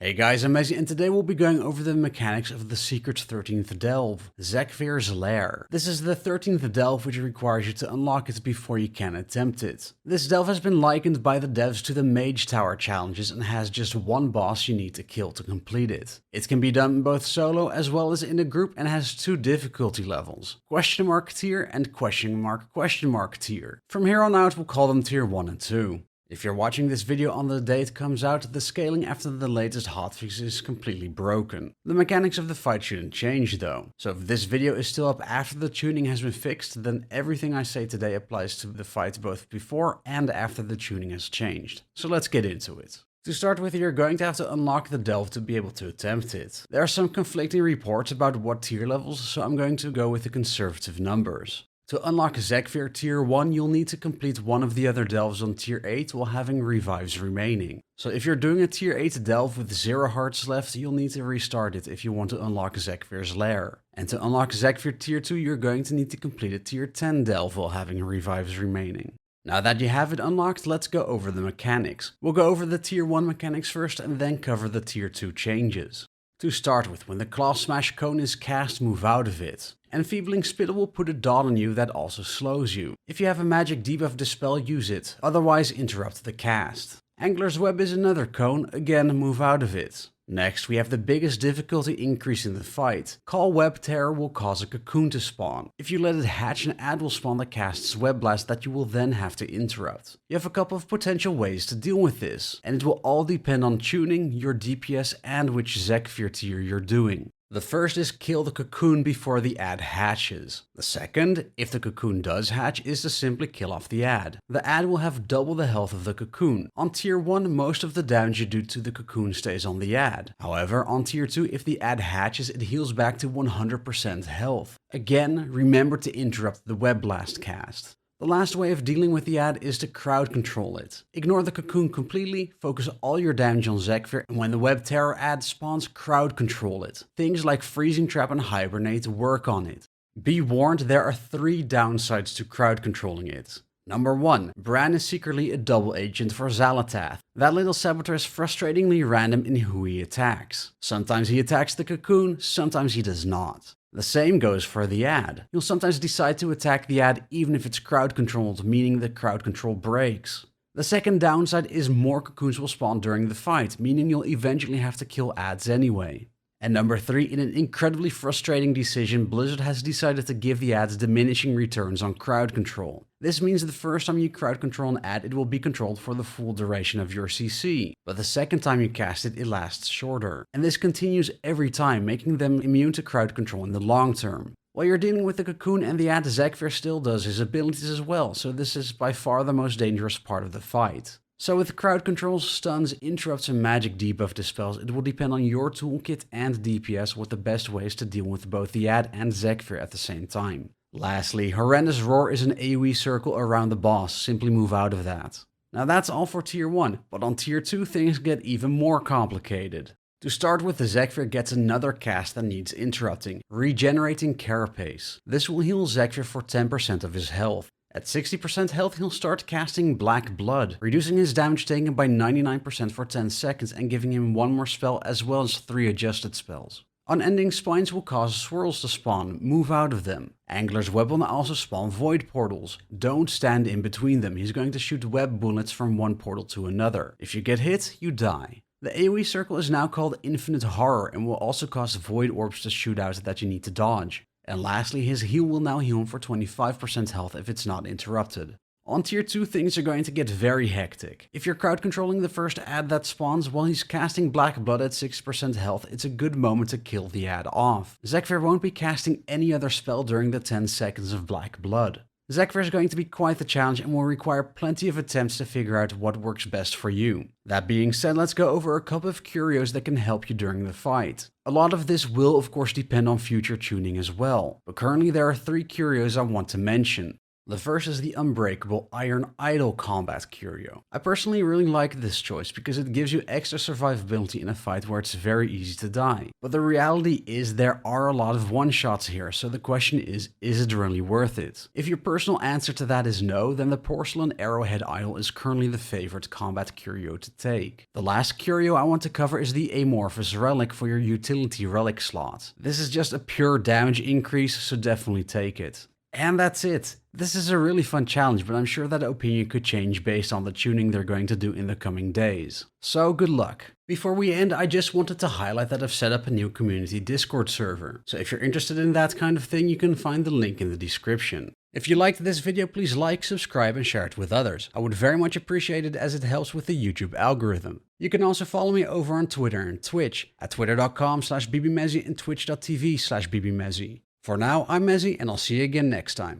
Hey guys, I'm Maisie, and today we'll be going over the mechanics of the secret 13th delve, Zekvir's Lair. This is the 13th delve which requires you to unlock it before you can attempt it. This delve has been likened by the devs to the Mage Tower challenges and has just one boss you need to kill to complete it. It can be done both solo as well as in a group and has two difficulty levels, question mark tier and question mark tier. From here on out we'll call them tier 1 and 2. If you're watching this video on the day it comes out, the scaling after the latest hotfix is completely broken. The mechanics of the fight shouldn't change though. So if this video is still up after the tuning has been fixed, then everything I say today applies to the fight both before and after the tuning has changed. So let's get into it. To start with, you're going to have to unlock the delve to be able to attempt it. There are some conflicting reports about what tier levels, so I'm going to go with the conservative numbers. To unlock Zekvir tier 1, you'll need to complete one of the other delves on tier 8 while having revives remaining. So if you're doing a tier 8 delve with 0 hearts left, you'll need to restart it if you want to unlock Zekvir's Lair. And to unlock Zekvir tier 2, you're going to need to complete a tier 10 delve while having revives remaining. Now that you have it unlocked, let's go over the mechanics. We'll go over the tier 1 mechanics first and then cover the tier 2 changes. To start with, when the Claw Smash cone is cast, move out of it. Enfeebling Spittle will put a dot on you that also slows you. If you have a magic debuff Dispel, use it, otherwise interrupt the cast. Angler's Web is another cone, again move out of it. Next, we have the biggest difficulty increase in the fight. Call Web Terror will cause a cocoon to spawn. If you let it hatch, an ad will spawn that casts Web Blast that you will then have to interrupt. You have a couple of potential ways to deal with this, and it will all depend on tuning, your DPS, and which Zekvir tier you're doing. The first is kill the cocoon before the ad hatches. The second, if the cocoon does hatch, is to simply kill off the ad. The ad will have double the health of the cocoon. On tier 1, most of the damage you do to the cocoon stays on the ad. However, on tier 2, if the ad hatches, it heals back to 100% health. Again, remember to interrupt the Web Blast cast. The last way of dealing with the ad is to crowd control it. Ignore the cocoon completely, focus all your damage on Zekvir, and when the Web Terror ad spawns, crowd control it. Things like Freezing Trap and Hibernate work on it. Be warned, there are 3 downsides to crowd controlling it. Number 1. Brann is secretly a double agent for Xalatath. That little saboteur is frustratingly random in who he attacks. Sometimes he attacks the cocoon, sometimes he does not. The same goes for the ad. You'll sometimes decide to attack the ad even if it's crowd controlled, meaning the crowd control breaks. The second downside is more cocoons will spawn during the fight, meaning you'll eventually have to kill ads anyway. And number 3, in an incredibly frustrating decision, Blizzard has decided to give the ads diminishing returns on crowd control. This means the first time you crowd control an ad, it will be controlled for the full duration of your CC, but the second time you cast it, it lasts shorter. And this continues every time, making them immune to crowd control in the long term. While you're dealing with the cocoon and the ad, Zekvir still does his abilities as well, so this is by far the most dangerous part of the fight. So with crowd controls, stuns, interrupts and magic debuff dispels, it will depend on your toolkit and DPS what the best way is to deal with both the ad and Zekvir at the same time. Lastly, Horrendous Roar is an AoE circle around the boss, simply move out of that. Now that's all for tier 1, but on tier 2 things get even more complicated. To start with, the Zekvir gets another cast that needs interrupting, Regenerating Carapace. This will heal Zekvir for 10% of his health. At 60% health, he'll start casting Black Blood, reducing his damage taken by 99% for 10 seconds and giving him 1 more spell as well as 3 adjusted spells. Unending Spines will cause swirls to spawn, move out of them. Angler's Web will also spawn void portals. Don't stand in between them, he's going to shoot web bullets from one portal to another. If you get hit, you die. The AoE circle is now called Infinite Horror and will also cause void orbs to shoot out that you need to dodge. And lastly, his heal will now heal him for 25% health if it's not interrupted. On tier 2, things are going to get very hectic. If you're crowd controlling the first ad that spawns while he's casting Black Blood at 6% health, it's a good moment to kill the ad off. Zekvir won't be casting any other spell during the 10 seconds of Black Blood. Zekvir is going to be quite the challenge and will require plenty of attempts to figure out what works best for you. That being said, let's go over a couple of curios that can help you during the fight. A lot of this will of course depend on future tuning as well, but currently there are 3 curios I want to mention. The first is the unbreakable Iron Idol combat curio. I personally really like this choice because it gives you extra survivability in a fight where it's very easy to die. But the reality is there are a lot of one-shots here, so the question is it really worth it? If your personal answer to that is no, then the Porcelain Arrowhead Idol is currently the favorite combat curio to take. The last curio I want to cover is the Amorphous Relic for your utility relic slot. This is just a pure damage increase, so definitely take it. And that's it. This is a really fun challenge, but I'm sure that opinion could change based on the tuning they're going to do in the coming days. So good luck. Before we end, I just wanted to highlight that I've set up a new community Discord server. So if you're interested in that kind of thing, you can find the link in the description. If you liked this video, please like, subscribe, and share it with others. I would very much appreciate it as it helps with the YouTube algorithm. You can also follow me over on Twitter and Twitch at twitter.com/bbmezzy and twitch.tv/bbmezzy. For now, I'm Mezzy, and I'll see you again next time.